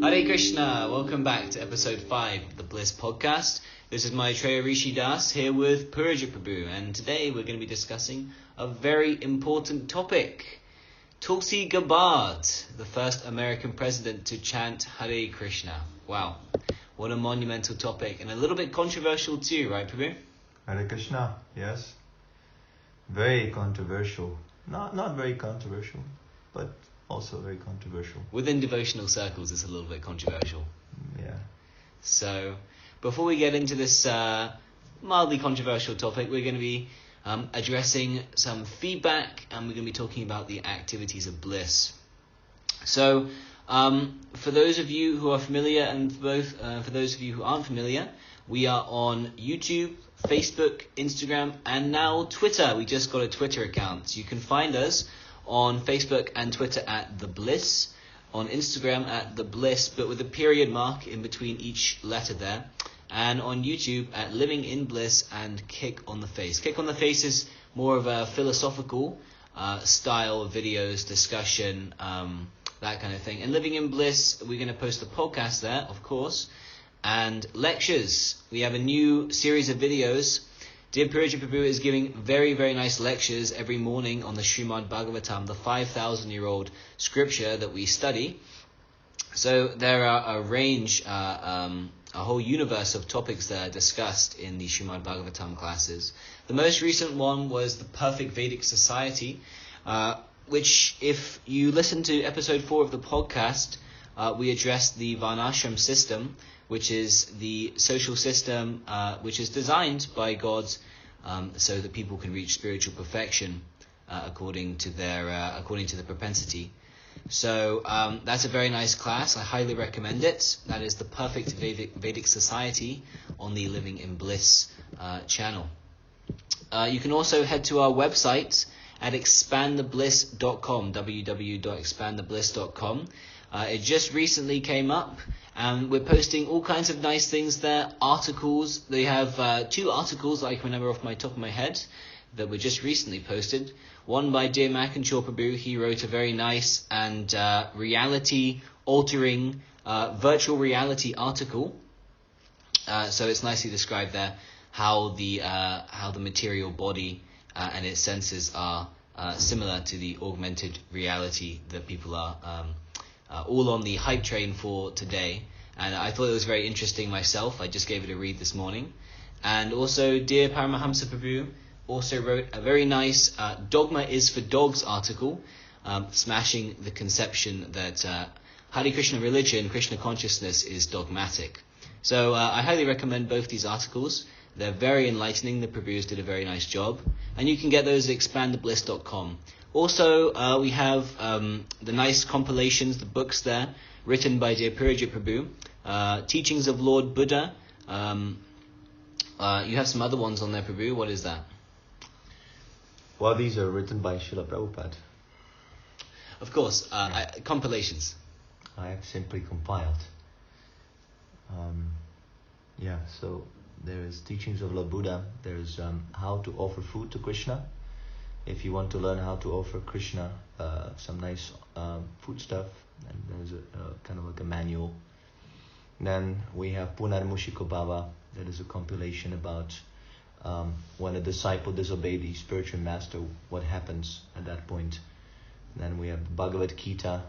Hare Krishna, welcome back to episode 5 of the Bliss Podcast. This is Maitreya Rsi here with Purujit Prabhu, and today we're going to be discussing a very important topic. Tulsi Gabbard, the first American president to chant Hare Krishna. Wow, what a monumental topic, and a little bit controversial too, right Prabhu? Hare Krishna, yes. Very controversial. Not very controversial, but also very controversial. Within devotional circles, it's a little bit controversial. Yeah. So, before we get into this mildly controversial topic, we're going to be addressing some feedback, and we're going to be talking about the activities of bliss. So, for those of you who are familiar, and for those of you who aren't familiar, we are on YouTube, Facebook, Instagram, and now Twitter. We just got a Twitter account. So you can find us on Facebook and Twitter at The Bliss, on Instagram at The Bliss, but with a period mark in between each letter there, and on YouTube at Living in Bliss and Kick on the Face. Kick on the Face is more of a philosophical style of videos, discussion, that kind of thing. And Living in Bliss, we're going to post a podcast there, of course, and lectures. We have a new series of videos. Dear Purujit Prabhu is giving very, very nice lectures every morning on the Srimad Bhagavatam, the 5,000-year-old scripture that we study. So there are a range, a whole universe of topics that are discussed in the Srimad Bhagavatam classes. The most recent one was the Perfect Vedic Society, which, if you listen to episode 4 of the podcast, we addressed the Varnashram system, which is the social system which is designed by God so that people can reach spiritual perfection according to the propensity. So that's a very nice class. I highly recommend it. That is the Perfect Vedic Society on the Living in Bliss channel. You can also head to our website at expandthebliss.com, www.expandthebliss.com. It just recently came up, and we're posting all kinds of nice things there, articles. They have 2 articles that I can remember off my top of my head that were just recently posted. One by Dear Makanchor Prabhu. He wrote a very nice and reality-altering virtual reality article. So it's nicely described there how the material body and its senses are similar to the augmented reality that people are all on the hype train for today. And I thought it was very interesting myself. I just gave it a read this morning. And also, Dear Paramahamsa Prabhu also wrote a very nice Dogma is for Dogs article, smashing the conception that Hare Krishna religion, Krishna consciousness is dogmatic. So I highly recommend both these articles. They're very enlightening. The Prabhus did a very nice job. And you can get those at expandthebliss.com. Also, we have the nice compilations, the books there, written by Dear Purujit Prabhu, Teachings of Lord Buddha. You have some other ones on there, Prabhu. What is that? Well, these are written by Srila Prabhupada. Of course, compilations. I have simply compiled. So there is Teachings of Lord Buddha. There is How to Offer Food to Krishna. If you want to learn how to offer Krishna some nice food stuff, and there's a kind of like a manual. Then we have Punarmushiko Bhava. That is a compilation about when a disciple disobeys the spiritual master, what happens at that point. Then we have Bhagavad Gita,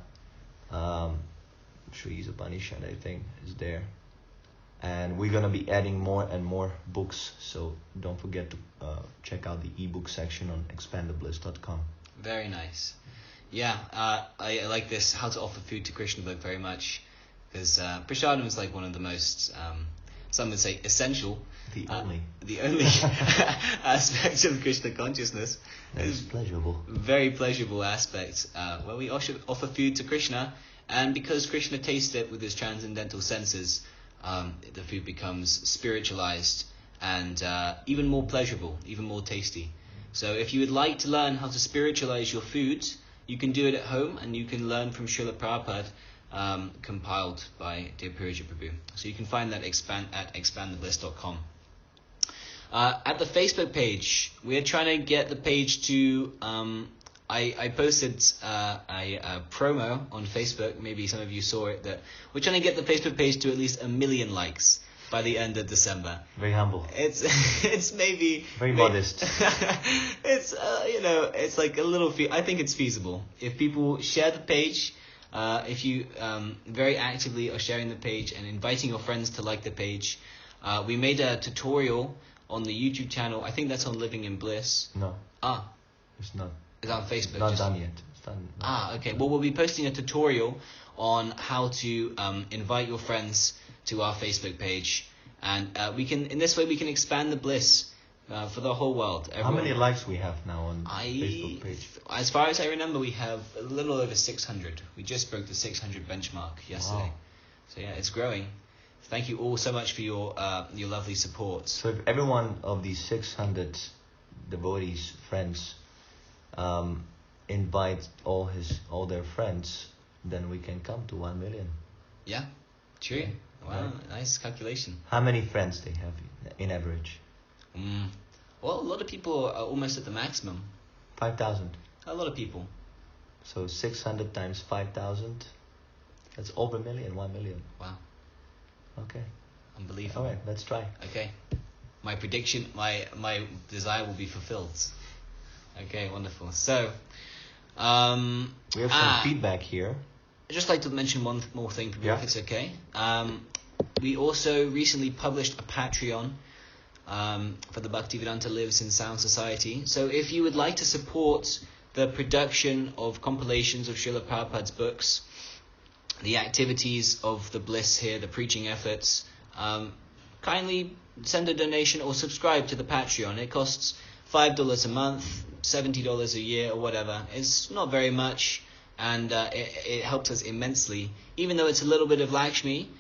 Sri Upanishad, I think, is there. And we're going to be adding more and more books, so don't forget to check out the ebook section on expandthebliss.com. Very nice. Yeah, I like this How to Offer Food to Krishna book very much, because prasadam is like one of the most, some would say, essential. The only aspect of Krishna consciousness. It's pleasurable. Very pleasurable aspect, where we offer food to Krishna, and because Krishna tastes it with his transcendental senses, the food becomes spiritualized and even more pleasurable, even more tasty. So if you would like to learn how to spiritualize your food, you can do it at home, and you can learn from Srila Prabhupada, compiled by Dear Purujit Prabhu. So you can find that at expandthebliss.com. At the Facebook page, we're trying to get the page to I posted a promo on Facebook. Maybe some of you saw it. That we're trying to get the Facebook page to at least 1 million likes by the end of December. Very humble. It's maybe very modest. It's it's like a little. I think it's feasible if people share the page. If you very actively are sharing the page and inviting your friends to like the page. We made a tutorial on the YouTube channel. I think that's on Living in Bliss. No. Ah. It's not. It's on Facebook. Not done yet. It's done. Okay. Well, we'll be posting a tutorial on how to invite your friends to our Facebook page, and in this way we can expand the bliss for the whole world. How many likes we have now on Facebook page? As far as I remember, we have a little over 600. We just broke the 600 benchmark yesterday. Wow. So yeah, it's growing. Thank you all so much for your lovely support. So if every one of these 600 devotees, friends, invite all their friends, then we can come to 1 million. Yeah, true. Okay. Wow, right. Nice calculation. How many friends they have in average? Well, a lot of people are almost at the maximum. 5,000. A lot of people. So 600 times 5,000, that's over 1 million, 1 million. Wow. Okay. Unbelievable. All right, let's try. Okay. My prediction, my desire will be fulfilled. Okay, wonderful. So, we have some feedback here. I'd just like to mention one more thing, if it's okay. We also recently published a Patreon for the Bhaktivedanta Lives in Sound Society. So if you would like to support the production of compilations of Srila Prabhupada's books, the activities of the bliss here, the preaching efforts, kindly send a donation or subscribe to the Patreon. It costs $5 a month, $70 a year, or whatever. It's not very much, and it helps us immensely. Even though it's a little bit of Lakshmi,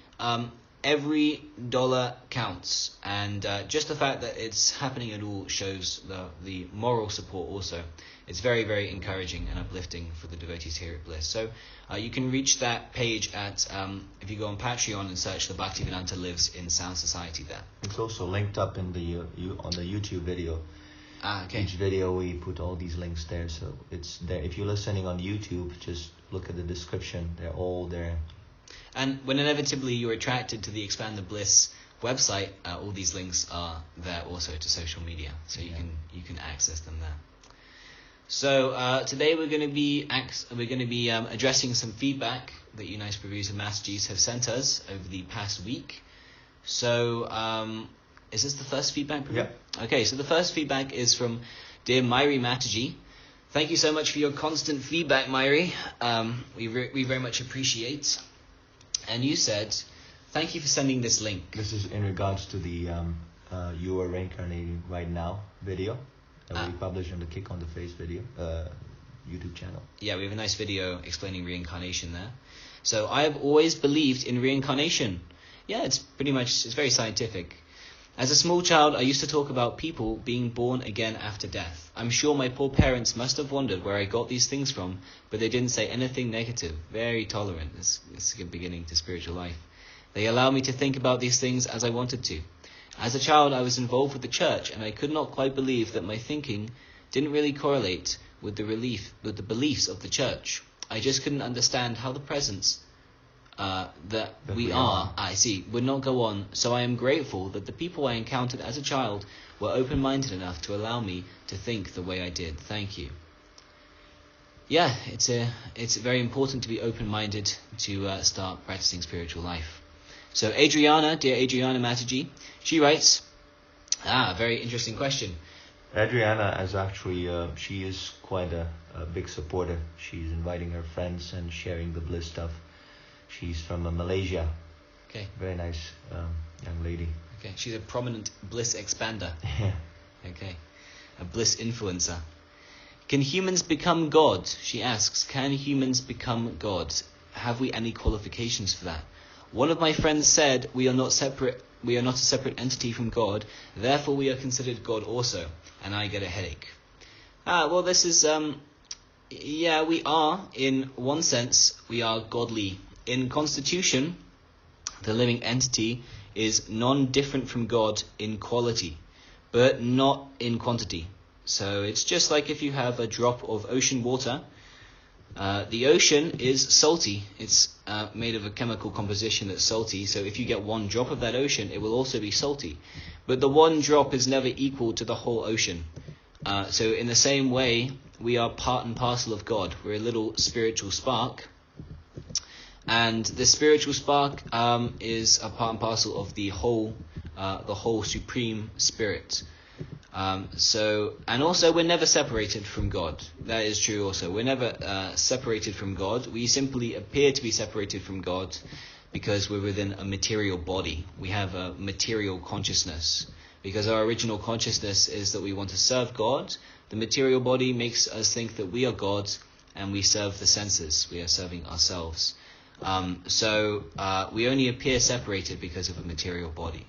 every dollar counts, and just the fact that it's happening at all shows the moral support also. It's very, very encouraging and uplifting for the devotees here at Bliss. So you can reach that page at, if you go on Patreon and search the Bhaktivedanta Lives in Sound Society there. It's also linked up in the on the YouTube video. Okay. Each video we put all these links there, so it's there. If you're listening on YouTube, just look at the description. They're all there. And when inevitably you're attracted to the Expand the Bliss website, all these links are there also to social media, so you can access them there. So today we're going to be addressing some feedback that you nice Prabhus and Masterjis have sent us over the past week. So is this the first feedback, Prabhu? Yeah. Okay, so the first feedback is from dear Maitreya Mataji. Thank you so much for your constant feedback, Maitreya. We very much appreciate. And you said, thank you for sending this link. This is in regards to the You Are Reincarnating Right Now video that we published on the Kick on the Face video YouTube channel. Yeah, we have a nice video explaining reincarnation there. So I have always believed in reincarnation. Yeah, it's very scientific. As a small child, I used to talk about people being born again after death. I'm sure my poor parents must have wondered where I got these things from, but they didn't say anything negative. Very tolerant. It's a good beginning to spiritual life. They allowed me to think about these things as I wanted to. As a child, I was involved with the church, and I could not quite believe that my thinking didn't really correlate with the beliefs of the church. I just couldn't understand how the presence that we are, would not go on. So I am grateful that the people I encountered as a child were open-minded enough to allow me to think the way I did. Thank you. Yeah, it's very important to be open-minded to start practicing spiritual life. So dear Adriana Mataji, she writes, very interesting question. Adriana is actually, she is quite a big supporter. She's inviting her friends and sharing the bliss stuff. She's from Malaysia. Okay. Very nice young lady. Okay. She's a prominent bliss expander. Yeah. Okay. A bliss influencer. Can humans become God? She asks. Can humans become God? Have we any qualifications for that? One of my friends said we are not separate. We are not a separate entity from God. Therefore, we are considered God also. And I get a headache. Well, this is we are in one sense. We are godly. In constitution, the living entity is non-different from God in quality, but not in quantity. So it's just like if you have a drop of ocean water. The ocean is salty. It's made of a chemical composition that's salty. So if you get one drop of that ocean, it will also be salty. But the one drop is never equal to the whole ocean. So in the same way, we are part and parcel of God. We're a little spiritual spark. And the spiritual spark is a part and parcel of the whole supreme spirit. And also we're never separated from God. That is true also. We're never separated from God. We simply appear to be separated from God because we're within a material body. We have a material consciousness. Because our original consciousness is that we want to serve God. The material body makes us think that we are God and we serve the senses. We are serving ourselves. So we only appear separated because of a material body.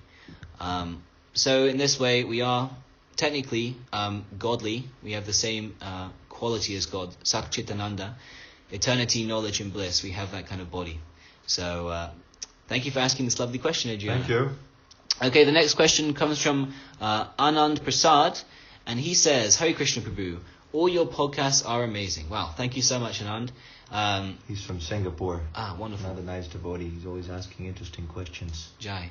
So in this way we are technically godly. We have the same quality as God. Satchitananda, eternity, knowledge and bliss. We have that kind of body. So thank you for asking this lovely question, Adriana. Thank you. Okay, the next question comes from Anand Prasad, and he says, Hare Krishna Prabhu, all your podcasts are amazing. Wow, thank you so much, Anand. He's from Singapore. Wonderful. Another nice devotee. He's always asking interesting questions. Jai.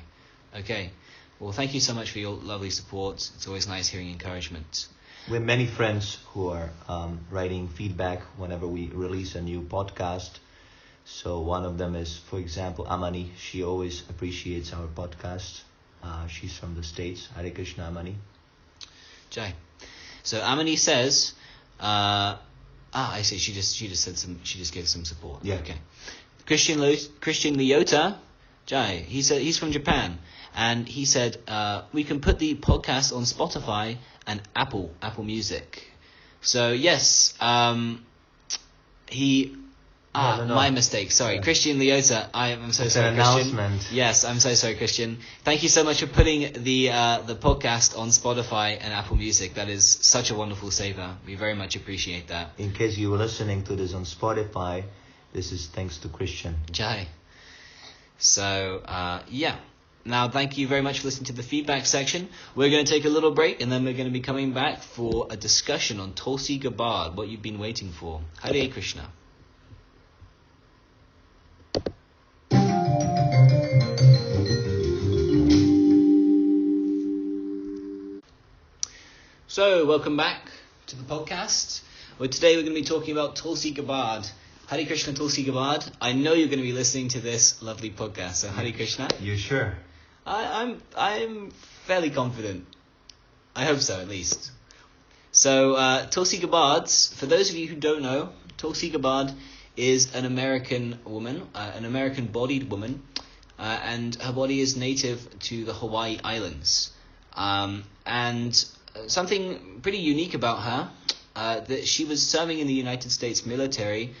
Okay. Well, thank you so much for your lovely support. It's always nice hearing encouragement. We have many friends who are writing feedback whenever we release a new podcast. So one of them is, for example, Amani. She always appreciates our podcast. She's from the States. Hare Krishna, Amani. Jai. So Amani says, I see. She just said some. She just gave some support. Yeah. Okay. Christian Leota, Jai. He said he's from Japan, and he said we can put the podcast on Spotify and Apple Music. So yes, he. No. My mistake. Sorry, yeah. Christian Leota. I'm so sorry, Christian. Announcement. Yes, I'm so sorry, Christian. Thank you so much for putting the podcast on Spotify and Apple Music. That is such a wonderful savor. We very much appreciate that. In case you were listening to this on Spotify, this is thanks to Christian. Jai. So yeah. Now, thank you very much for listening to the feedback section. We're going to take a little break, and then we're going to be coming back for a discussion on Tulsi Gabbard, what you've been waiting for. Hare Krishna. So, welcome back to the podcast. Well, today we're going to be talking about Tulsi Gabbard. Hare Krishna, Tulsi Gabbard. I know you're going to be listening to this lovely podcast. So, Hare Krishna. You sure? I'm fairly confident. I hope so, at least. So, Tulsi Gabbard, for those of you who don't know, Tulsi Gabbard is an American woman, an American-bodied woman, and her body is native to the Hawaii Islands. And something pretty unique about her, that she was serving in the United States military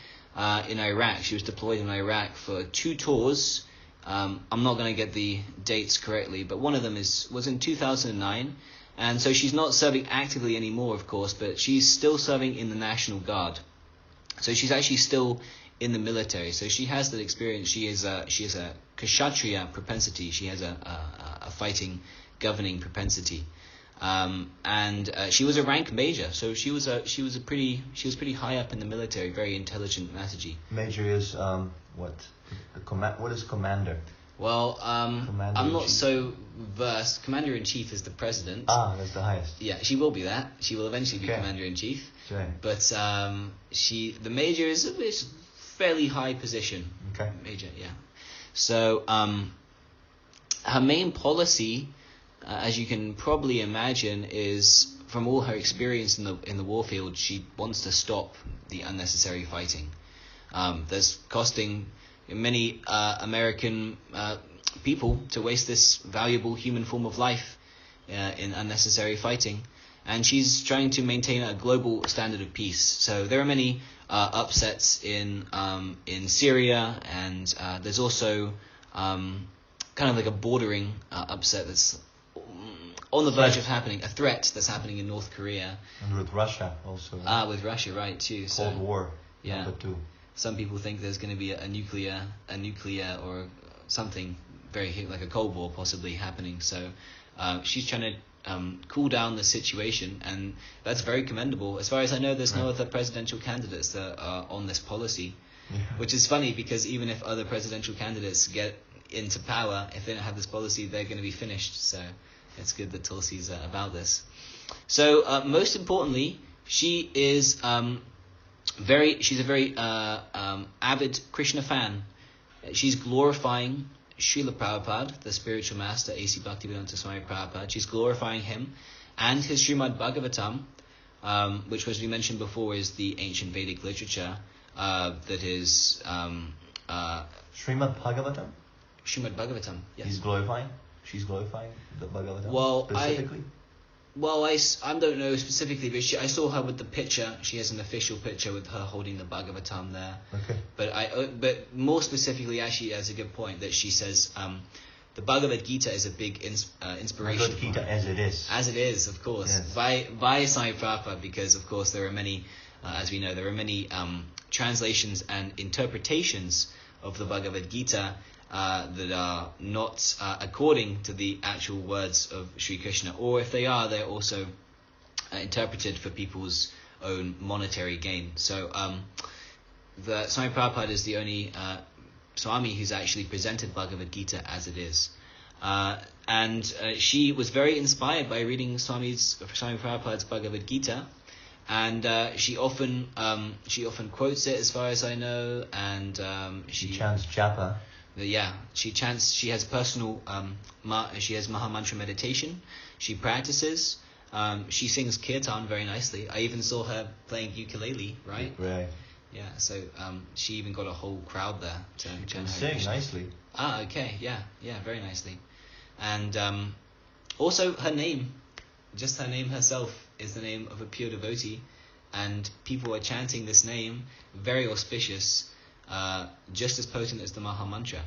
in Iraq. She was deployed in Iraq for 2 tours. I'm not going to get the dates correctly, but one of them was in 2009. And so she's not serving actively anymore, of course, but she's still serving in the National Guard. So she's actually still in the military. So she has that experience. She is a kshatriya propensity. She has a fighting, governing propensity. And she was a rank major, so she was pretty high up in the military, very intelligent Mataji. Major is what? What is commander? Well, I'm not so versed. Commander-in-chief is the president. That's the highest. Yeah, she will be that. She will eventually be commander-in-chief. Right. But the major is a fairly high position. Okay. Major, yeah. So her main policy, as you can probably imagine, is from all her experience in the war field, she wants to stop the unnecessary fighting. That's costing many American people to waste this valuable human form of life in unnecessary fighting, and she's trying to maintain a global standard of peace. So there are many upsets in Syria, and there's also kind of like a bordering upset that's on the verge of happening, a threat that's happening in North Korea. And with Russia also. With Russia, right, too. Cold War, yeah. number 2. Some people think there's going to be a nuclear or something very like a Cold War possibly happening. So she's trying to cool down the situation, and that's very commendable. As far as I know, there's no other presidential candidates that are on this policy, which is funny because even if other presidential candidates get into power, if they don't have this policy, they're going to be finished. So it's good that Tulsi's about this. So most importantly, she is she's a very avid Krishna fan. She's glorifying Srila Prabhupada, the spiritual master, A.C. Bhaktivedanta Swami Prabhupada. She's glorifying him and his Srimad Bhagavatam, which, as we mentioned before, is the ancient Vedic literature that is... Srimad Bhagavatam? Srimad Bhagavatam, yes. She's glorifying the Bhagavatam well, specifically? I don't know specifically, but I saw her with the picture. She has an official picture with her holding the Bhagavatam there. Okay. But more specifically, actually, that's a good point that she says the Bhagavad Gita is a big inspiration. Bhagavad Gita as it is. As it is, of course, yes. by Swami Prabhupada, because of course there are many, as we know, there are many translations and interpretations of the Bhagavad Gita that are not according to the actual words of Sri Krishna, or if they are, they're also interpreted for people's own monetary gain. So the Swami Prabhupada is the only Swami who's actually presented Bhagavad Gita as it is. And she was very inspired by reading Swami Prabhupada's Bhagavad Gita, and she often quotes it, as far as I know, and she chants japa. Yeah, she chants. She has personal. She has Maha Mantra meditation. She practices. She sings kirtan very nicely. I even saw her playing ukulele. Right. Right. Yeah. So she even got a whole crowd there to chant. Sing nicely. Ah, okay. Yeah. Yeah. Very nicely. And also her name, just her name herself, is the name of a pure devotee, and people are chanting this name, very auspicious. Just as potent as the Maha Mantra.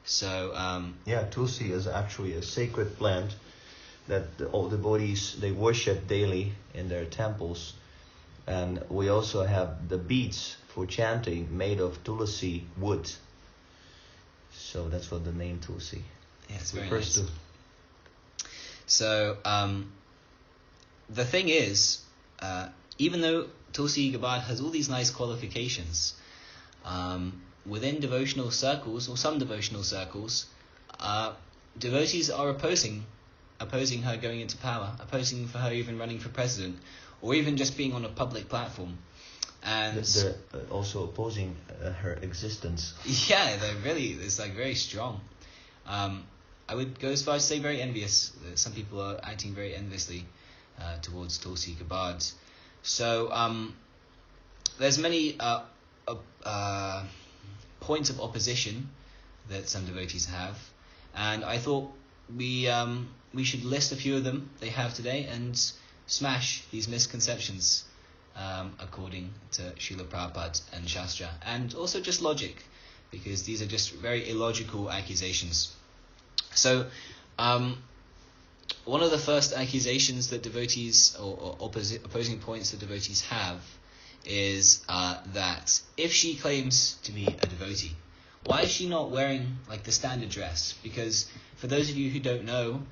So Tulsi is actually a sacred plant that all devotees, they worship daily in their temples, and we also have the beads for chanting made of Tulsi wood. So that's what the name Tulsi refers to. So the thing is, even though Tulsi Gabbard has all these nice qualifications, within devotional circles, or some devotional circles, devotees are opposing her going into power, opposing for her even running for president, or even just being on a public platform. And they're also opposing her existence. Yeah, it's like very strong. I would go as far as to say very envious. Some people are acting very enviously towards Tulsi Gabbard. So there's many points of opposition that some devotees have, and I thought we should list a few of them they have today and smash these misconceptions according to Srila Prabhupada and Shastra, and also just logic, because these are just very illogical accusations. So one of the first accusations that devotees, or opposing points that devotees have, is that if she claims to be a devotee, why is she not wearing like the standard dress? Because for those of you who don't know,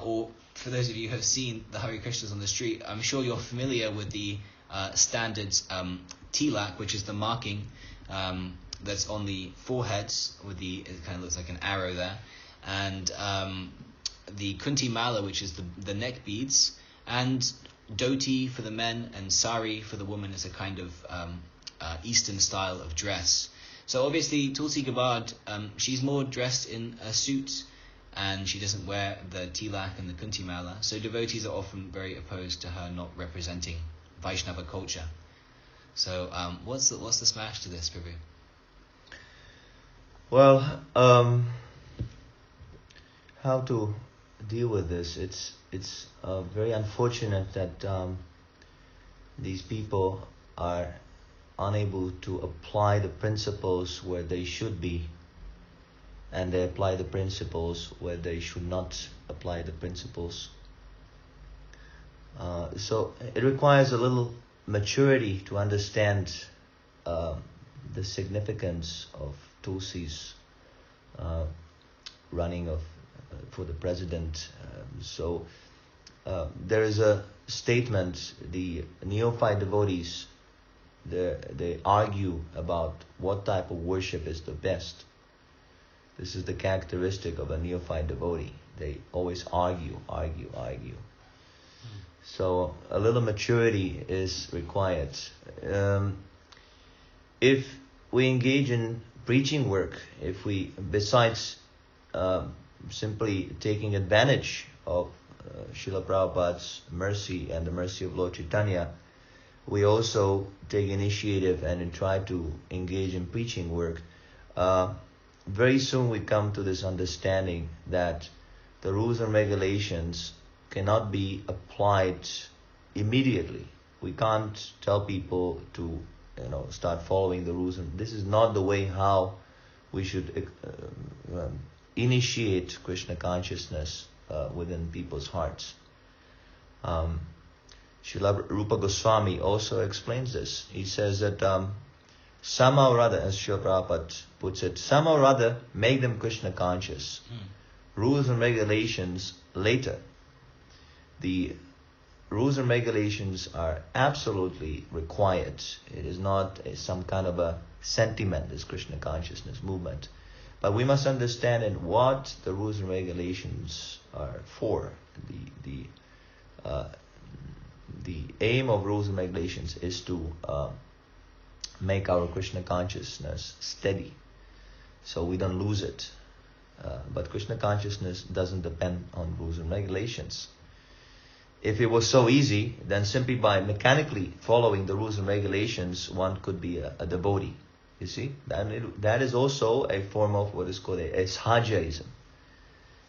or for those of you who have seen the Hare Krishnas on the street, I'm sure you're familiar with the standard tilak, which is the marking that's on the foreheads with it kind of looks like an arrow there, and the kunti mala, which is the neck beads, and dhoti for the men and sari for the woman is a kind of Eastern style of dress. So obviously Tulsi Gabbard, she's more dressed in a suit, and she doesn't wear the tilak and the kunti mala. So devotees are often very opposed to her not representing Vaishnava culture. So what's the smash to this, Prabhu? Well, how to deal with this? It's very unfortunate that these people are unable to apply the principles where they should be, and they apply the principles where they should not apply the principles. So it requires a little maturity to understand the significance of Tulsi's running for the president. So there is a statement, the neophyte devotees, they argue about what type of worship is the best. This is the characteristic of a neophyte devotee. They always argue. So a little maturity is required. If we engage in preaching work, if we, besides simply taking advantage of Srila Prabhupada's mercy and the mercy of Lord Chaitanya, we also take initiative and try to engage in preaching work. Very soon we come to this understanding that the rules and regulations cannot be applied immediately. We can't tell people to, start following the rules. And this is not the way how we should initiate Krishna consciousness within people's hearts. Srila Rupa Goswami also explains this. He says that somehow or other, as Srila Prabhupada puts it, somehow or other make them Krishna conscious. Rules and regulations later. The rules and regulations are absolutely required. It is not some kind of a sentiment, this Krishna consciousness movement. But we must understand what the rules and regulations are for. The aim of rules and regulations is to make our Krishna consciousness steady, so we don't lose it. But Krishna consciousness doesn't depend on rules and regulations. If it was so easy, then simply by mechanically following the rules and regulations, one could be a devotee. You see, that is also a form of what is called a sahajaism.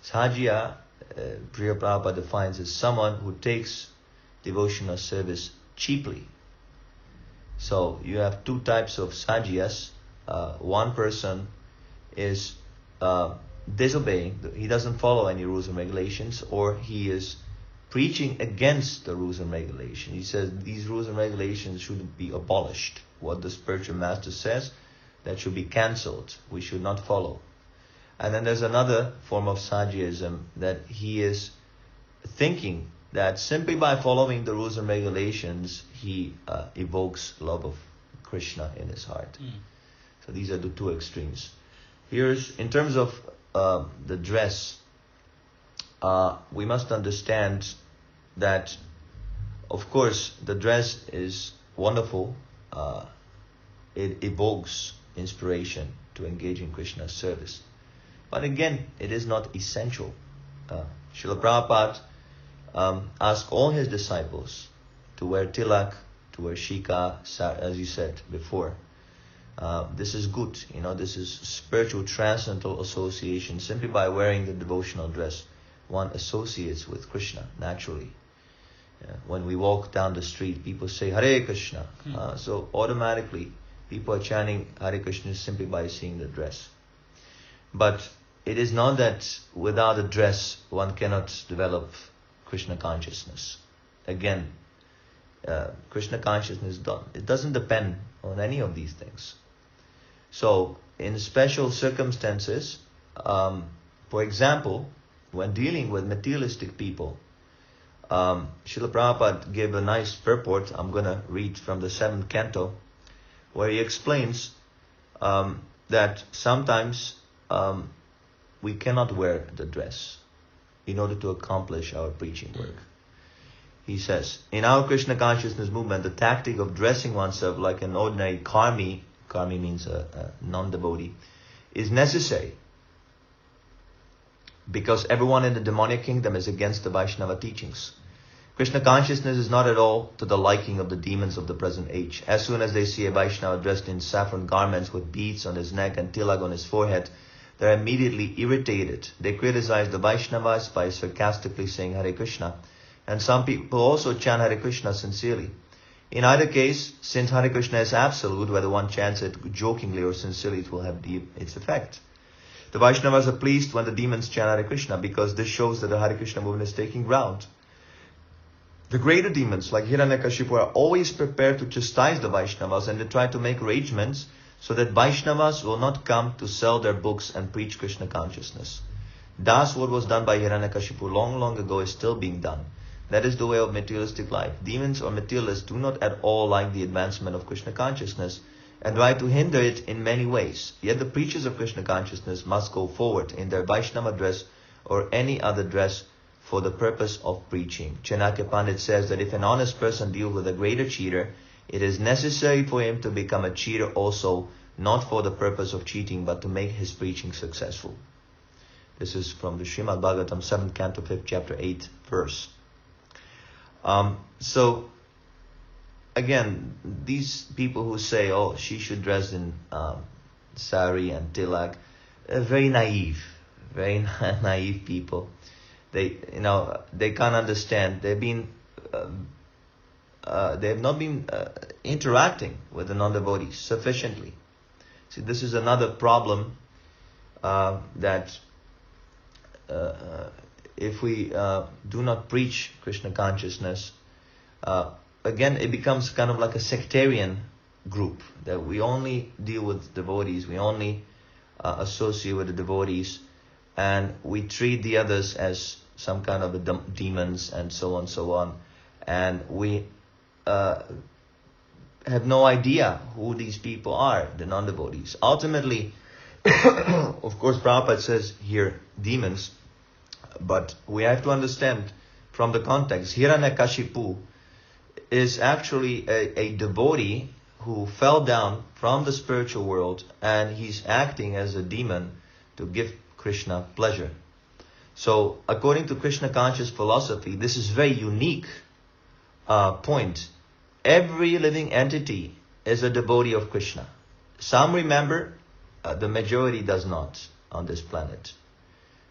Sahaja, Priya Prabhupada defines as someone who takes devotional service cheaply. So you have two types of sahajas. One person is disobeying, he doesn't follow any rules and regulations, or he is preaching against the rules and regulations. He says these rules and regulations should be abolished. What the spiritual master says, that should be cancelled. We should not follow. And then there's another form of sahajaism, that he is thinking that simply by following the rules and regulations, he evokes love of Krishna in his heart. So these are the two extremes. Here's, in terms of the dress, we must understand that, of course, the dress is wonderful. It evokes inspiration to engage in Krishna's service. But again, it is not essential. Srila Prabhupada asked all his disciples to wear tilak, to wear shika, as you said before. This is good, this is spiritual transcendental association. Simply by wearing the devotional dress, one associates with Krishna naturally. When we walk down the street, people say Hare Krishna. So automatically, people are chanting Hare Krishna simply by seeing the dress. But it is not that without a dress, one cannot develop Krishna consciousness. Again, Krishna consciousness, it doesn't depend on any of these things. So, in special circumstances, for example, when dealing with materialistic people, Srila Prabhupada gave a nice purport. I'm going to read from the 7th canto, where he explains that sometimes we cannot wear the dress in order to accomplish our preaching work. He says, in our Krishna consciousness movement, the tactic of dressing oneself like an ordinary karmi means a non-devotee, is necessary. Because everyone in the demonic kingdom is against the Vaishnava teachings. Krishna consciousness is not at all to the liking of the demons of the present age. As soon as they see a Vaishnava dressed in saffron garments with beads on his neck and tilak on his forehead, they are immediately irritated. They criticize the Vaishnavas by sarcastically saying Hare Krishna. And some people also chant Hare Krishna sincerely. In either case, since Hare Krishna is absolute, whether one chants it jokingly or sincerely, it will have its effect. The Vaishnavas are pleased when the demons chant Hare Krishna, because this shows that the Hare Krishna movement is taking ground. The greater demons, like Hiranyakashipu, are always prepared to chastise the Vaishnavas, and they try to make arrangements so that Vaishnavas will not come to sell their books and preach Krishna consciousness. Thus, what was done by Hiranyakashipu long, long ago is still being done. That is the way of materialistic life. Demons or materialists do not at all like the advancement of Krishna consciousness and try to hinder it in many ways. Yet the preachers of Krishna consciousness must go forward in their Vaishnava dress or any other dress for the purpose of preaching. Chanakya Pandit says that if an honest person deals with a greater cheater, it is necessary for him to become a cheater also, not for the purpose of cheating, but to make his preaching successful. This is from the Srimad Bhagavatam, 7th Canto, 5th Chapter, 8th verse. So, again, these people who say, oh, she should dress in sari and tilak, very naive people. They can't understand. They have not been interacting with the non-devotees sufficiently. See, this is another problem that if we do not preach Krishna consciousness, again it becomes kind of like a sectarian group, that we only deal with devotees, we only associate with the devotees, and we treat the others as some kind of demons and so on, and we have no idea who these people are, the non-devotees. Ultimately, of course, Prabhupada says here demons, but we have to understand from the context, Hiranyakashipu is actually a devotee who fell down from the spiritual world, and he's acting as a demon to give Krishna pleasure. So, according to Krishna conscious philosophy, this is very unique point. Every living entity is a devotee of Krishna. Some remember, the majority does not on this planet.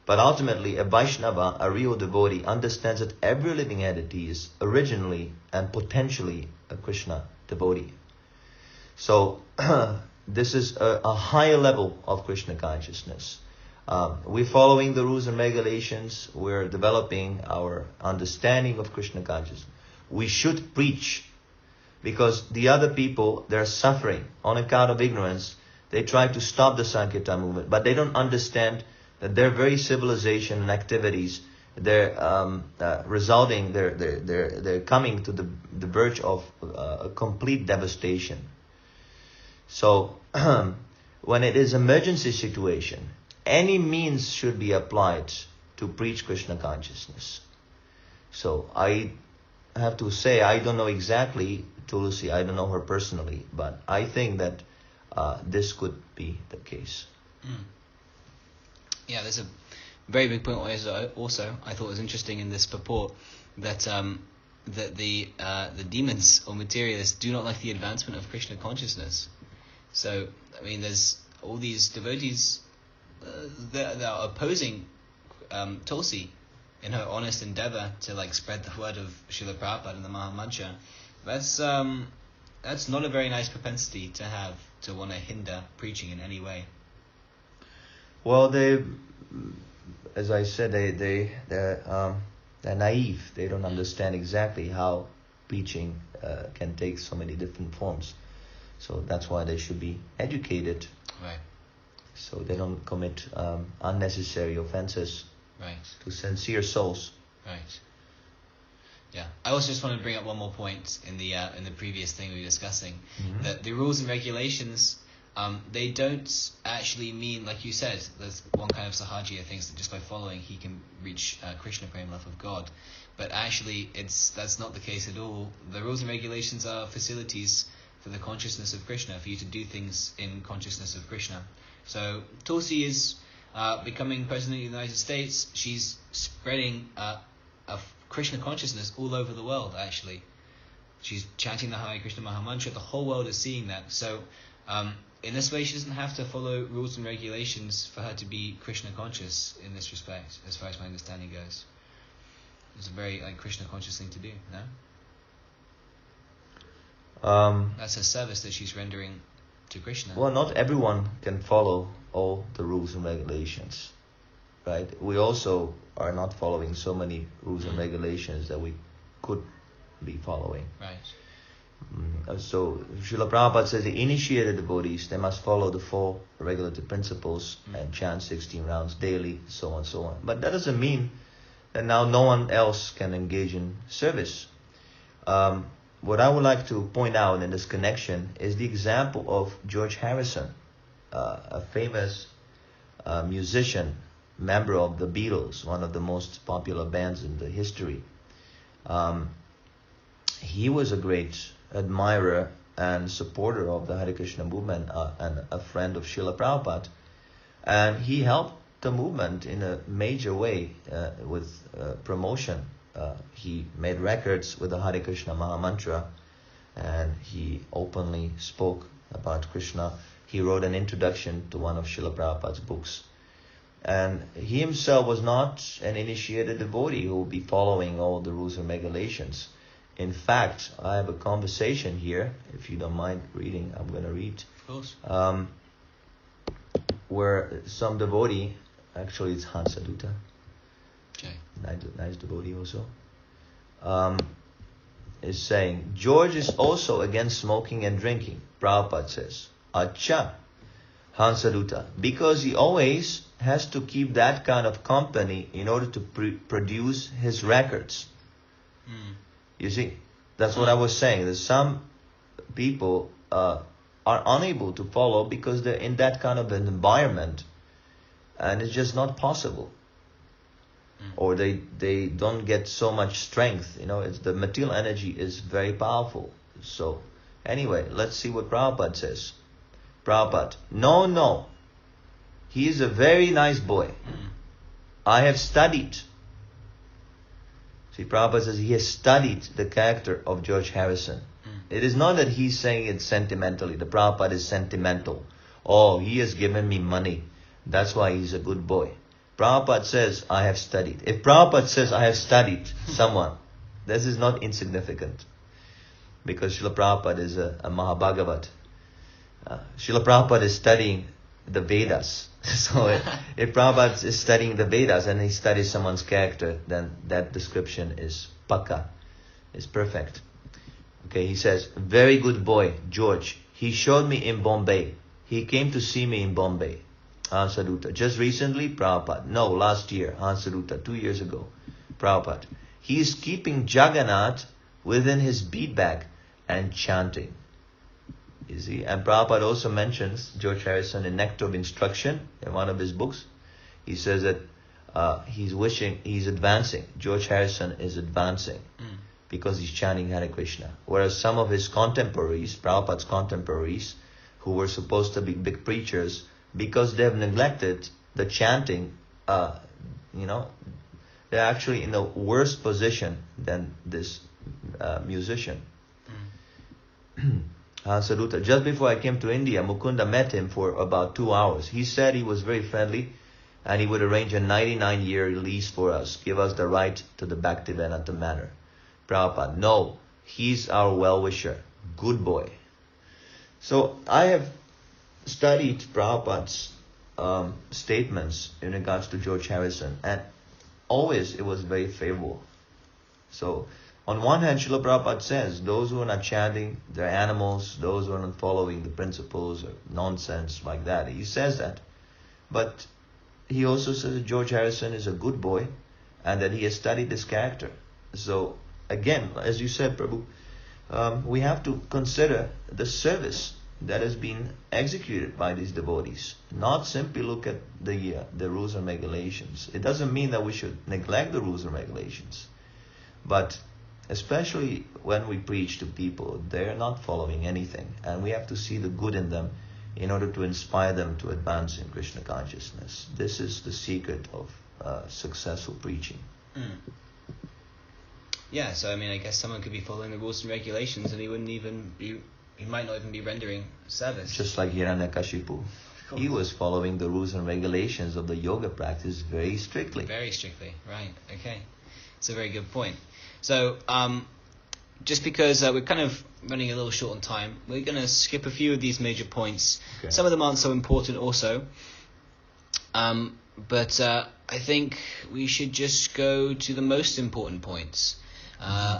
But ultimately, a Vaishnava, a real devotee, understands that every living entity is originally and potentially a Krishna devotee. So, this is a higher level of Krishna consciousness. We're following the rules and regulations. We're developing our understanding of Krishna consciousness. We should preach, because the other people, they're suffering on account of ignorance. They try to stop the Sankirtan movement, but they don't understand that their very civilization and activities, they're they're coming to the verge of a complete devastation. So, when it is emergency situation, any means should be applied to preach Krishna consciousness. So, I have to say, I don't know exactly Tulsi, I don't know her personally, but I think that this could be the case. Yeah, there's a very big point also I thought was interesting in this purport, that that the demons or materialists do not like the advancement of Krishna consciousness. So, I mean, there's all these devotees that are opposing Tulsi in her honest endeavor to spread the word of Srila Prabhupada and the Mahamantra. That's not a very nice propensity to have, to want to hinder preaching in any way. Well, as I said, they're naive. They don't understand exactly how preaching can take so many different forms. So that's why they should be educated. Right. So they don't commit unnecessary offenses. Right. To sincere souls. Right. Yeah. I also just want to bring up one more point in the previous thing we were discussing, that the rules and regulations, they don't actually mean, like you said, there's one kind of Sahajiya thinks that just by following he can reach Krishna Prema, love of God. But actually, that's not the case at all. The rules and regulations are facilities for the consciousness of Krishna, for you to do things in consciousness of Krishna. So Tulsi is becoming President of the United States. She's spreading a Krishna consciousness all over the world, actually. She's chanting the Hare Krishna Mahamantra. The whole world is seeing that. So in this way, she doesn't have to follow rules and regulations for her to be Krishna conscious in this respect, as far as my understanding goes. It's a very Krishna conscious thing to do, no? That's a service that she's rendering to Krishna. Well, not everyone can follow all the rules and regulations, right? We also are not following so many rules and regulations that we could be following. Right. So Srila Prabhupada says the initiated devotees, they must follow the 4 regulative principles and chant 16 rounds daily, so on, so on. But that doesn't mean and now no one else can engage in service. What I would like to point out in this connection is the example of George Harrison, a famous musician, member of the Beatles, one of the most popular bands in the history. He was a great admirer and supporter of the Hare Krishna movement and a friend of Srila Prabhupada. And he helped the movement in a major way with promotion. He made records with the Hare Krishna Maha Mantra, and he openly spoke about Krishna. He wrote an introduction to one of Srila Prabhupada's books. And he himself was not an initiated devotee who would be following all the rules and regulations. In fact, I have a conversation here, if you don't mind reading, I'm going to read. Of course. Where some devotee, actually it's Hansadutta, Okay. nice devotee also, is saying, George is also against smoking and drinking. Prabhupada says, Acha, Hansadutta, because he always has to keep that kind of company in order to produce his records. You see, that's what I was saying. That some people are unable to follow because they're in that kind of an environment, and it's just not possible. Or they don't get so much strength. You know, it's the material energy is very powerful. So anyway, let's see what Prabhupada says. Prabhupada, no. He is a very nice boy. I have studied. See, Prabhupada says he has studied the character of George Harrison. It is not that he's saying it sentimentally. The Prabhupada is sentimental. Oh, he has given me money. That's why he's a good boy. Prabhupada says, I have studied. If Prabhupada says, I have studied someone, this is not insignificant. Because Srila Prabhupada is a Mahabhagavat. Srila Prabhupada is studying the Vedas. So if Prabhupada is studying the Vedas and he studies someone's character, then that description is pakka, is perfect. Okay, he says, very good boy, George. He showed me in Bombay. He came to see me in Bombay. Hansadutta. Just recently, Prabhupada. No, last year, Hansadutta, 2 years ago. Prabhupada. He is keeping Jagannath within his bead bag and chanting. You see, and Prabhupada also mentions George Harrison in Nectar of Instruction, in one of his books. He says that he's advancing. George Harrison is advancing because he's chanting Hare Krishna. Whereas some of his contemporaries, Prabhupada's contemporaries, who were supposed to be big preachers, because they have neglected the chanting, they're actually in a worse position than this musician. Sadhuta, just before I came to India, Mukunda met him for about 2 hours. He said he was very friendly and he would arrange a 99-year lease for us, give us the right to the Bhaktivedanta manor. Prabhupada, no, he's our well-wisher, good boy. So I have studied Prabhupada's statements in regards to George Harrison, and always it was very favorable. So on one hand, Srila Prabhupada says, those who are not chanting, they're animals, those who are not following the principles or nonsense like that. He says that. But he also says that George Harrison is a good boy and that he has studied this character. So again, as you said, Prabhu, we have to consider the service that has been executed by these devotees. Not simply look at the rules and regulations. It doesn't mean that we should neglect the rules and regulations. But especially when we preach to people, they're not following anything. And we have to see the good in them in order to inspire them to advance in Krishna consciousness. This is the secret of successful preaching. Yeah, so I guess someone could be following the rules and regulations and he might not even be rendering service. Just like Hiranyakashipu. He was following the rules and regulations of the yoga practice very strictly. Very strictly, right. Okay. It's a very good point. So, just because we're kind of running a little short on time, we're going to skip a few of these major points. Okay. Some of them aren't so important also. But I think we should just go to the most important points,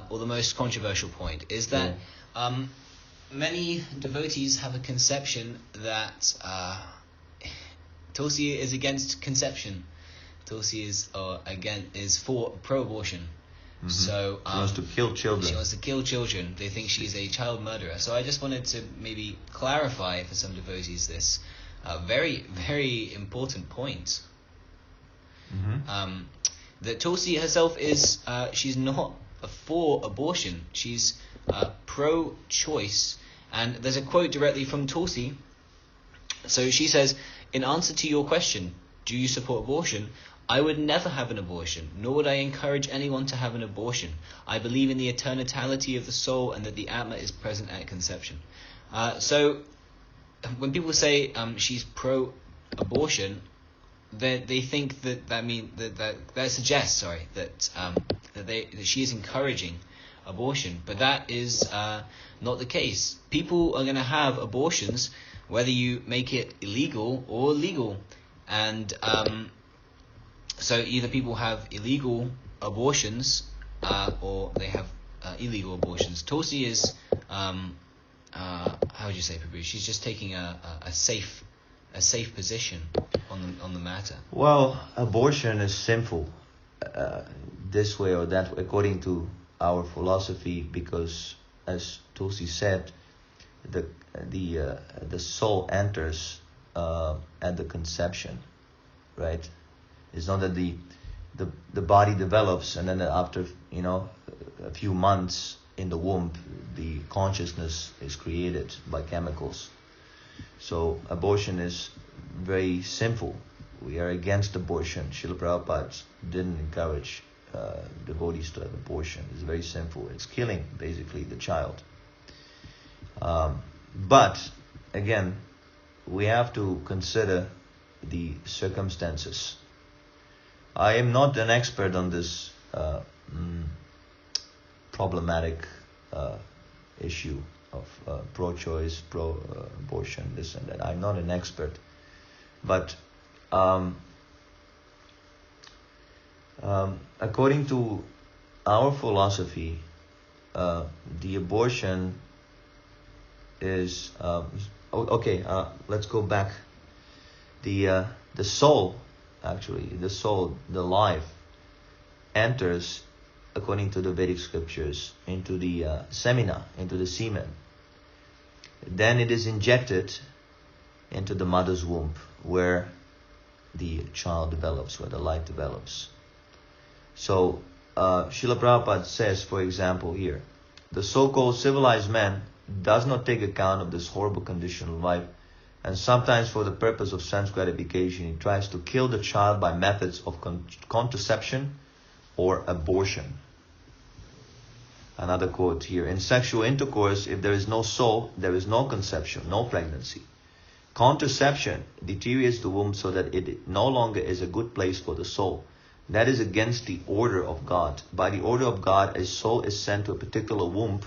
or the most controversial point, is that many devotees have a conception that Tulsi is against conception. Tulsi is for pro-abortion. Mhm. So She wants to kill children. she wants to kill children. They think she's a child murderer. So I just wanted to maybe clarify for some devotees this very, very important point. Mhm. That Tulsi herself is, she's not for abortion. She's pro-choice. And there's a quote directly from Tulsi. So she says, in answer to your question, do you support abortion? I would never have an abortion, nor would I encourage anyone to have an abortion. I believe in the eternality of the soul and that the Atma is present at conception. So when people say she's pro-abortion, they think that suggests that she is encouraging abortion, but that is not the case. People are going to have abortions whether you make it illegal or legal, and so either people have illegal abortions or they have illegal abortions. Tulsi is how would you say, Prabhu? She's just taking a safe position on the matter. Well, abortion is sinful this way or that way, according to our philosophy, because as Tulsi said, the soul enters at the conception, right? It's not that the body develops and then after a few months in the womb the consciousness is created by chemicals. So abortion is very sinful. We are against abortion. Srila Prabhupada didn't encourage devotees to have abortion. It's very sinful. It's killing basically the child. But again, we have to consider the circumstances. I am not an expert on this problematic issue of pro-choice, pro-abortion, this and that. I'm not an expert. But according to our philosophy, the abortion is okay. Let's go back. The soul, actually, the life enters, according to the Vedic scriptures, into the semina, into the semen. Then it is injected into the mother's womb, where the child develops, where the life develops. So Srila Prabhupada says, for example, here, the so-called civilized man does not take account of this horrible condition of life, and sometimes for the purpose of sense gratification he tries to kill the child by methods of contraception or abortion. Another quote here, in sexual intercourse, if there is no soul, there is no conception, no pregnancy. Contraception deteriorates the womb so that it no longer is a good place for the soul. That is against the order of God. By the order of God, a soul is sent to a particular womb,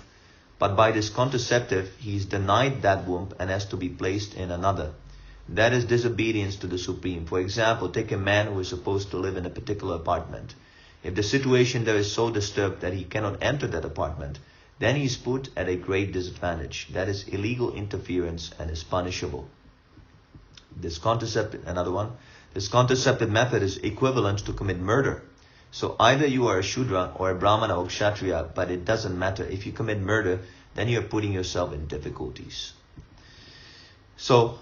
but by this contraceptive, he is denied that womb and has to be placed in another. That is disobedience to the Supreme. For example, take a man who is supposed to live in a particular apartment. If the situation there is so disturbed that he cannot enter that apartment, then he is put at a great disadvantage. That is illegal interference and is punishable. This contraceptive method is equivalent to commit murder. So either you are a Shudra or a Brahmana or Kshatriya, but it doesn't matter. If you commit murder, then you are putting yourself in difficulties. So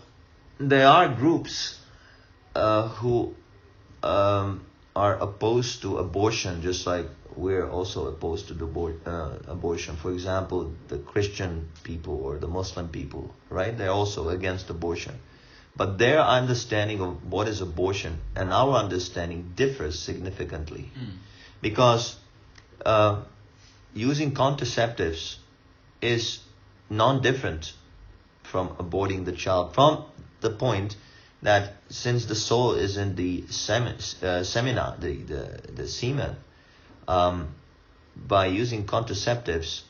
there are groups who are opposed to abortion, just like we're also opposed to abortion. For example, the Christian people or the Muslim people, right? They're also against abortion. But their understanding of what is abortion and our understanding differs significantly. Because using contraceptives is non-different from aborting the child, from the point that since the soul is in the semina, the semen, by using contraceptives,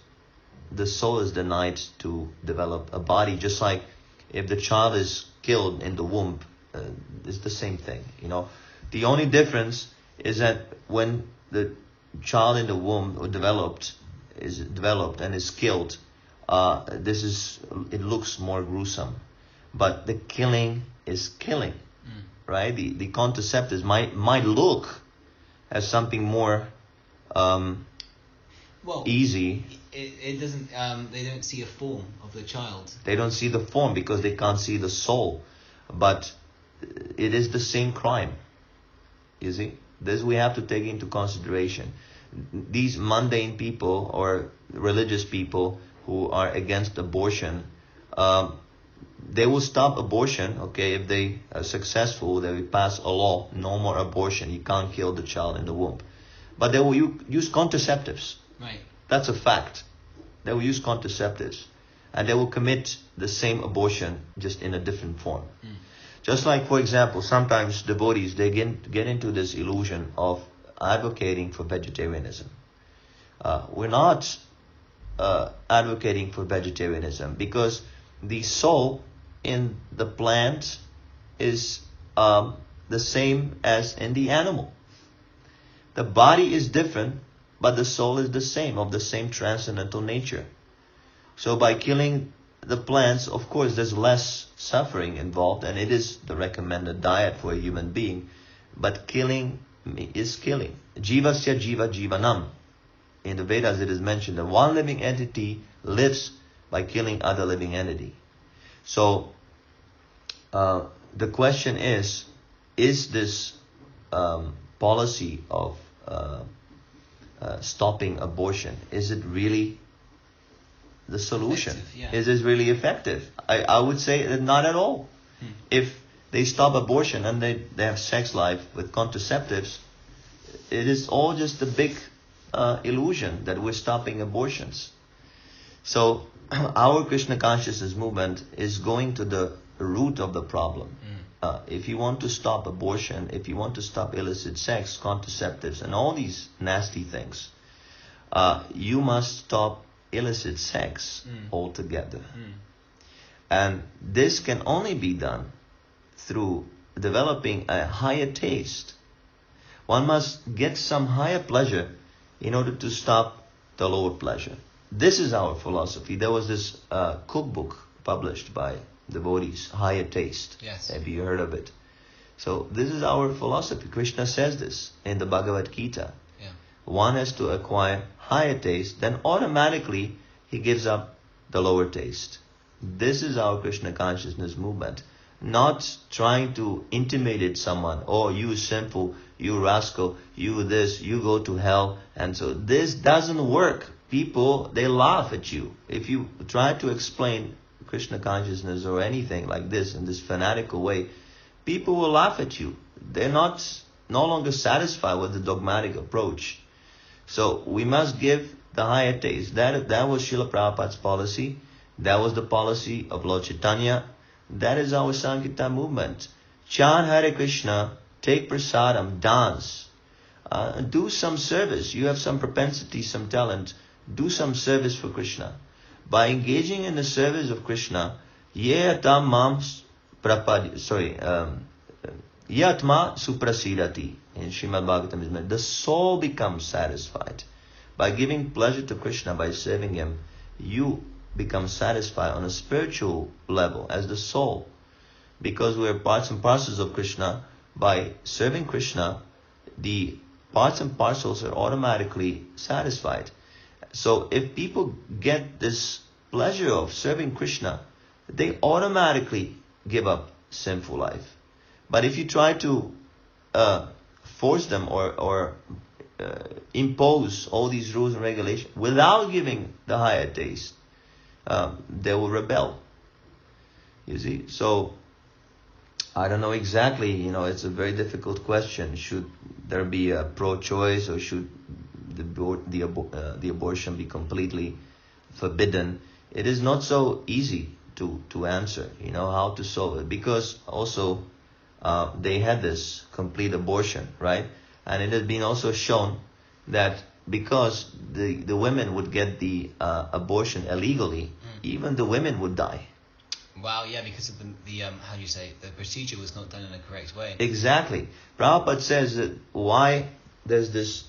the soul is denied to develop a body, just like if the child is killed in the womb, it's the same thing. The only difference is that when the child in the womb is developed and is killed, it looks more gruesome, but the killing is killing, right? The contraceptives might look as something more easy. It doesn't. They don't see a form of the child. They don't see the form because they can't see the soul, but it is the same crime. You see, this we have to take into consideration. These mundane people or religious people who are against abortion, they will stop abortion, okay, if they are successful. They will pass a law, no more abortion. You can't kill the child in the womb. But they will use contraceptives. Right. That's a fact. They will use contraceptives. And they will commit the same abortion, just in a different form. Just like, for example, sometimes devotees, they get into this illusion of advocating for vegetarianism. We're not advocating for vegetarianism because the soul in the plant is the same as in the animal. The body is different, but the soul is the same, of the same transcendental nature. So by killing the plants, of course, there's less suffering involved, and it is the recommended diet for a human being. But killing is killing. Jivasya jiva jivanam. In the Vedas it is mentioned that one living entity lives by killing other living entity. So the question is this policy of stopping abortion, is it really the solution? Yeah. Is this really effective? I would say that not at all. If they stop abortion and they have sex life with contraceptives, it is all just a big illusion that we're stopping abortions. So our Krishna consciousness movement is going to the root of the problem. If you want to stop abortion, if you want to stop illicit sex, contraceptives, and all these nasty things, you must stop illicit sex altogether. And this can only be done through developing a higher taste. One must get some higher pleasure in order to stop the lower pleasure. This is our philosophy. There was this cookbook published by devotees, Higher Taste. Yes. Have you heard of it? So this is our philosophy. Krishna says this in the Bhagavad Gita. Yeah. One has to acquire higher taste, then automatically he gives up the lower taste. This is our Krishna consciousness movement. Not trying to intimidate someone. Oh, you sinful, you rascal, you this, you go to hell. And so this doesn't work. People, they laugh at you. If you try to explain Krishna consciousness or anything like this in this fanatical way, people will laugh at you. They're no longer satisfied with the dogmatic approach. So we must give the higher taste. That was Srila Prabhupada's policy. That was the policy of Lord Chaitanya. That is our Sankirtan movement. Chant Hare Krishna, take prasadam, dance, do some service. You have some propensity, some talent. Do some service for Krishna. By engaging in the service of Krishna, yatma suprasidati, in Srimad Bhagavatam is meant, the soul becomes satisfied. By giving pleasure to Krishna, by serving Him, you become satisfied on a spiritual level as the soul. Because we are parts and parcels of Krishna, by serving Krishna, the parts and parcels are automatically satisfied. So if people get this pleasure of serving Krishna, they automatically give up sinful life. But if you try to force them or impose all these rules and regulations without giving the higher taste, they will rebel. You see? So I don't know exactly, it's a very difficult question. Should there be a pro-choice, or should the abortion be completely forbidden? It is not so easy to answer, how to solve it. Because also they had this complete abortion, right? And it has been also shown that because the women would get the abortion illegally, even the women would die. Wow, yeah, because of the how do you say, the procedure was not done in a correct way. Exactly. Prabhupada says that why there's this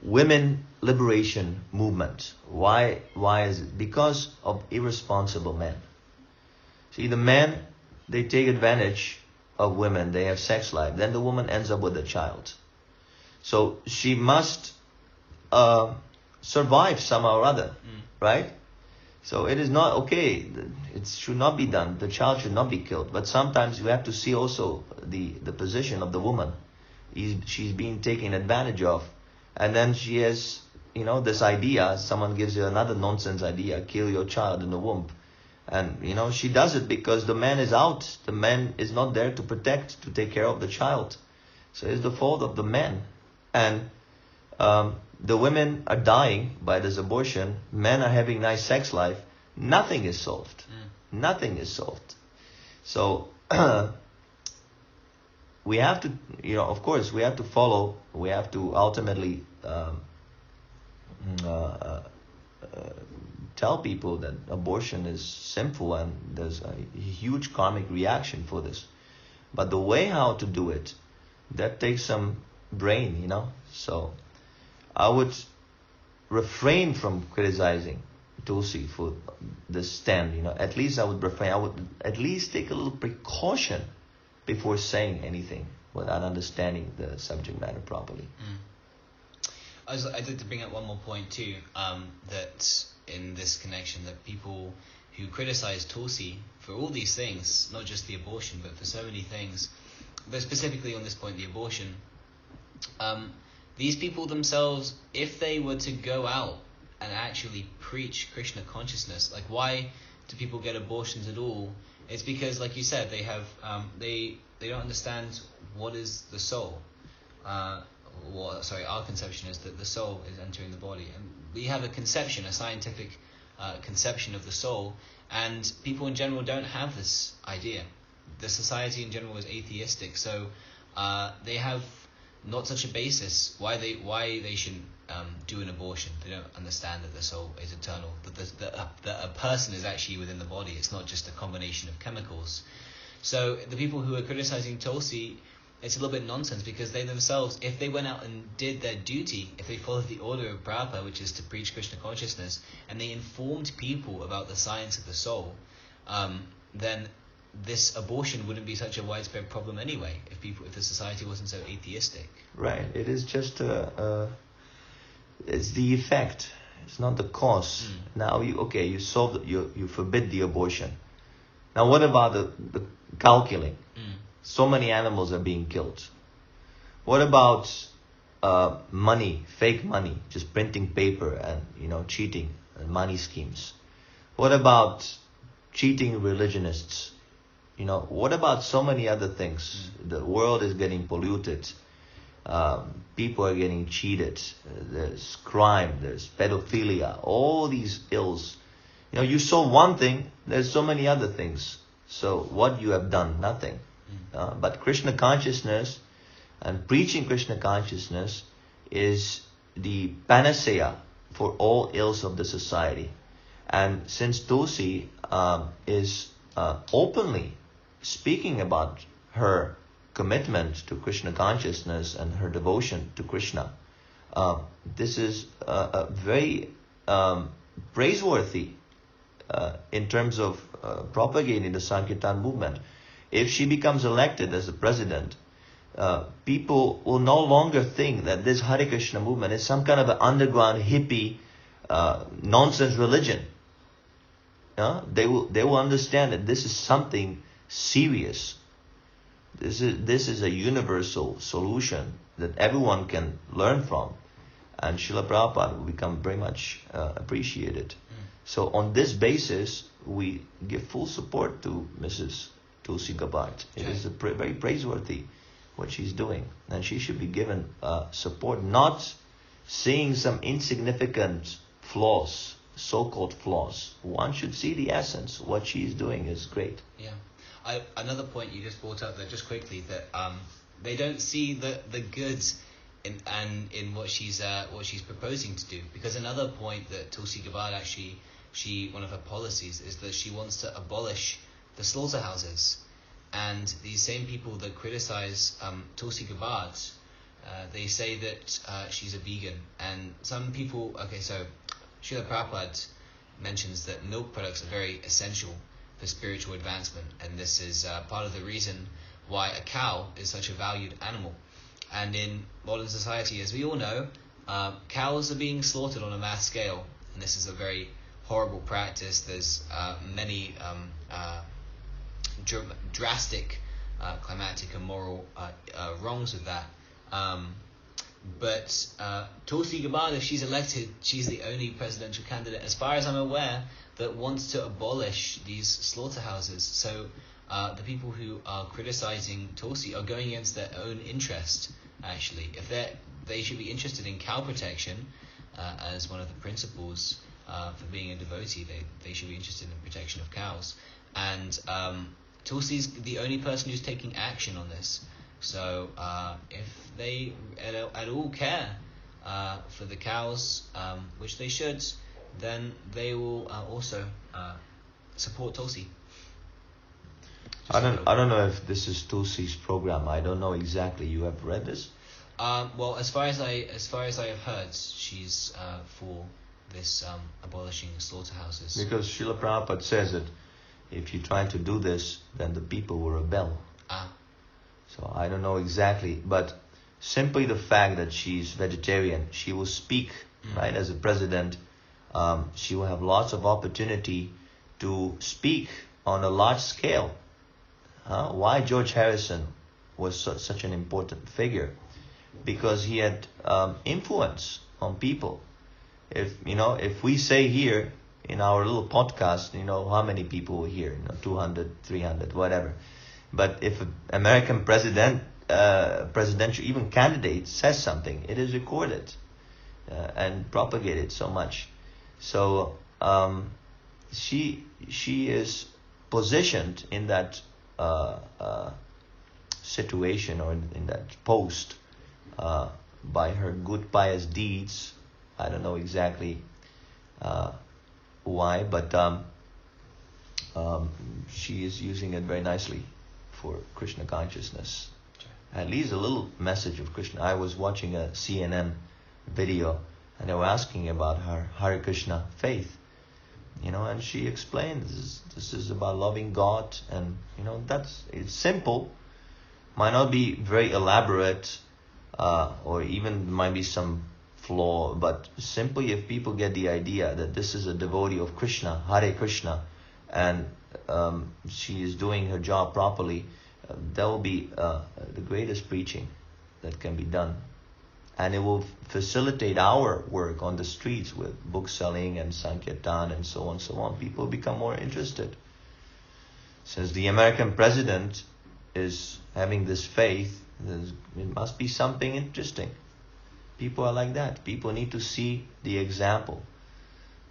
women liberation movement. Why is it? Because of irresponsible men. See, the men, they take advantage of women. They have sex life. Then the woman ends up with a child. So she must survive somehow or other, right? So it is not okay. It should not be done. The child should not be killed. But sometimes you have to see also the position of the woman. She's being taken advantage of. And then she has, this idea. Someone gives you another nonsense idea. Kill your child in the womb. And, she does it because the man is out. The man is not there to protect, to take care of the child. So it's the fault of the men. And the women are dying by this abortion. Men are having nice sex life. Nothing is solved. Nothing is solved. So we have to, of course, we have to follow. We have to ultimately tell people that abortion is sinful and there's a huge karmic reaction for this. But the way how to do it, that takes some brain, So I would refrain from criticizing Tulsi for this stand, At least I would refrain. I would at least take a little precaution before saying anything without understanding the subject matter properly. I'd like to bring up one more point too, that in this connection, that people who criticize Tulsi for all these things, not just the abortion, but for so many things, but specifically on this point, the abortion, these people themselves, if they were to go out and actually preach Krishna consciousness, like why do people get abortions at all? It's because, like you said, they have they don't understand what is the soul. Our conception is that the soul is entering the body, and we have a scientific conception of the soul, and people in general don't have this idea. The society in general is atheistic, so they have not such a basis why they shouldn't do an abortion. They don't understand that the soul is eternal, that a person is actually within the body. It's not just a combination of chemicals. So the people who are criticizing Tulsi, it's a little bit nonsense, because they themselves, if they went out and did their duty, if they followed the order of Prabhupada, which is to preach Krishna consciousness, and they informed people about the science of the soul, then this abortion wouldn't be such a widespread problem anyway, if the society wasn't so atheistic. Right. It is just it's the effect. It's not the cause. Now you solve you forbid the abortion. Now what about the cow killing? So many animals are being killed. What about money, fake money, just printing paper and cheating and money schemes? What about cheating religionists? What about so many other things? The world is getting polluted. People are getting cheated. There's crime. There's pedophilia. All these ills. You saw one thing. There's so many other things. So what you have done? Nothing. But Krishna consciousness and preaching Krishna consciousness is the panacea for all ills of the society. And since Tulsi is openly speaking about her commitment to Krishna consciousness and her devotion to Krishna, this is a very praiseworthy in terms of propagating the Sankirtan movement. If she becomes elected as the president, people will no longer think that this Hare Krishna movement is some kind of an underground hippie nonsense religion. They will understand that this is something serious. This is a universal solution that everyone can learn from, and Srila Prabhupada will become very much appreciated. So on this basis, we give full support to Mrs. Tulsi Gabbard. It is very praiseworthy what she's doing, and she should be given support, not seeing some insignificant flaws, so-called flaws. One should see the essence. What she's doing is great. Yeah. Another point you just brought up there, just quickly, that they don't see the goods in what she's proposing to do. Because another point that Tulsi Gabbard actually, one of her policies is that she wants to abolish the slaughterhouses. And these same people that criticize Tulsi Gabbard, they say that she's a vegan. And some people, so Srila Prabhupada mentions that milk products are very essential for spiritual advancement, and this is part of the reason why a cow is such a valued animal. And in modern society, as we all know, cows are being slaughtered on a mass scale, and this is a very horrible practice. There's many drastic climatic and moral wrongs with that. But Tulsi Gabbard, if she's elected, she's the only presidential candidate, as far as I'm aware, that wants to abolish these slaughterhouses. So the people who are criticizing Tulsi are going against their own interest, actually. If they should be interested in cow protection as one of the principles for being a devotee, they should be interested in protection of cows. And Tulsi's the only person who's taking action on this. So if they at all care for the cows, which they should, then they will also support Tulsi. I don't know if this is Tulsi's program. I don't know exactly. You have read this? Well, as far as I have heard, she's for this abolishing slaughterhouses. Because Srila Prabhupada says that if you try to do this, then the people will rebel. So I don't know exactly, but simply the fact that she's vegetarian, she will speak, right, as a president. She will have lots of opportunity to speak on a large scale. Why George Harrison was such an important figure? Because he had influence on people. If we say here in our little podcast, how many people will hear? 200, 300, whatever. But if an American presidential even candidate says something, it is recorded and propagated so much. So she is positioned in that situation or in that post by her good pious deeds. I don't know exactly why, but she is using it very nicely for Krishna consciousness. At least a little message of Krishna. I was watching a CNN video and they were asking about her Hare Krishna faith. And she explained this is about loving God, and it's simple, might not be very elaborate, or even might be some flaw, but simply if people get the idea that this is a devotee of Krishna, Hare Krishna, and she is doing her job properly, that will be the greatest preaching that can be done. And it will facilitate our work on the streets with book selling and Sankirtan and so on. People become more interested. Since the American president is having this faith, it must be something interesting. People are like that. People need to see the example.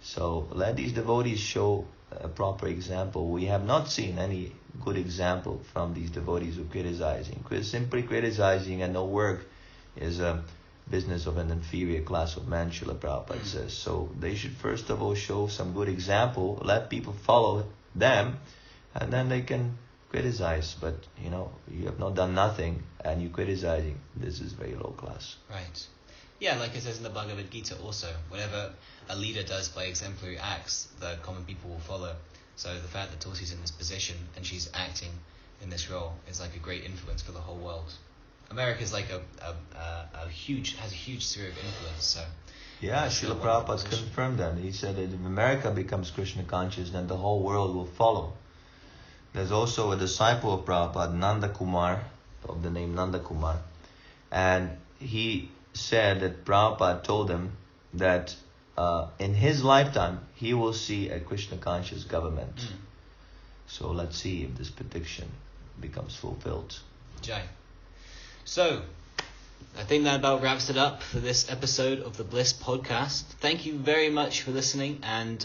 So let these devotees show a proper example. We have not seen any good example from these devotees who are criticizing. Simply criticizing and no work is a business of an inferior class of man, Srila Prabhupada says. So they should first of all show some good example, let people follow them, and then they can criticize. But you have not done nothing and you're criticizing. This is very low class. Right. Yeah, like it says in the Bhagavad Gita also, whenever a leader does by exemplary acts, the common people will follow. So the fact that Tulsi's in this position and she's acting in this role is like a great influence for the whole world. America is like has a huge sphere of influence. So yeah, Srila Prabhupada confirmed that. He said that if America becomes Krishna conscious, then the whole world will follow. There's also a disciple of Prabhupada, Nanda Kumar, of the name Nanda Kumar, and he said that Prabhupada told him that in his lifetime he will see a Krishna conscious government. So let's see if this prediction becomes fulfilled. Jai. So, I think that about wraps it up for this episode of the Bliss Podcast. Thank you very much for listening, and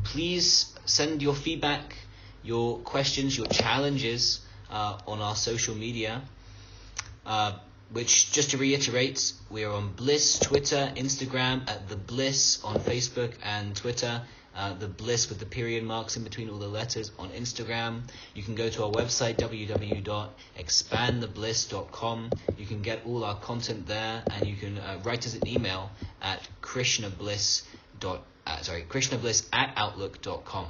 please send your feedback, your questions, your challenges on our social media, which, just to reiterate, we are on Bliss, Twitter, Instagram, at The Bliss on Facebook and Twitter, The Bliss with the period marks in between all the letters on Instagram. You can go to our website, www.expandthebliss.com. You can get all our content there, and you can write us an email at krishnabliss@outlook.com.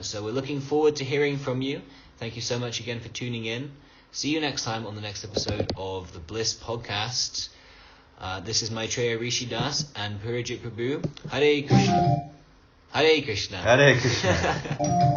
So we're looking forward to hearing from you. Thank you so much again for tuning in. See you next time on the next episode of the Bliss Podcast. This is Maitreya Rsi and Purujit Prabhu. Hare Krishna. Hare Krishna. Hare Krishna.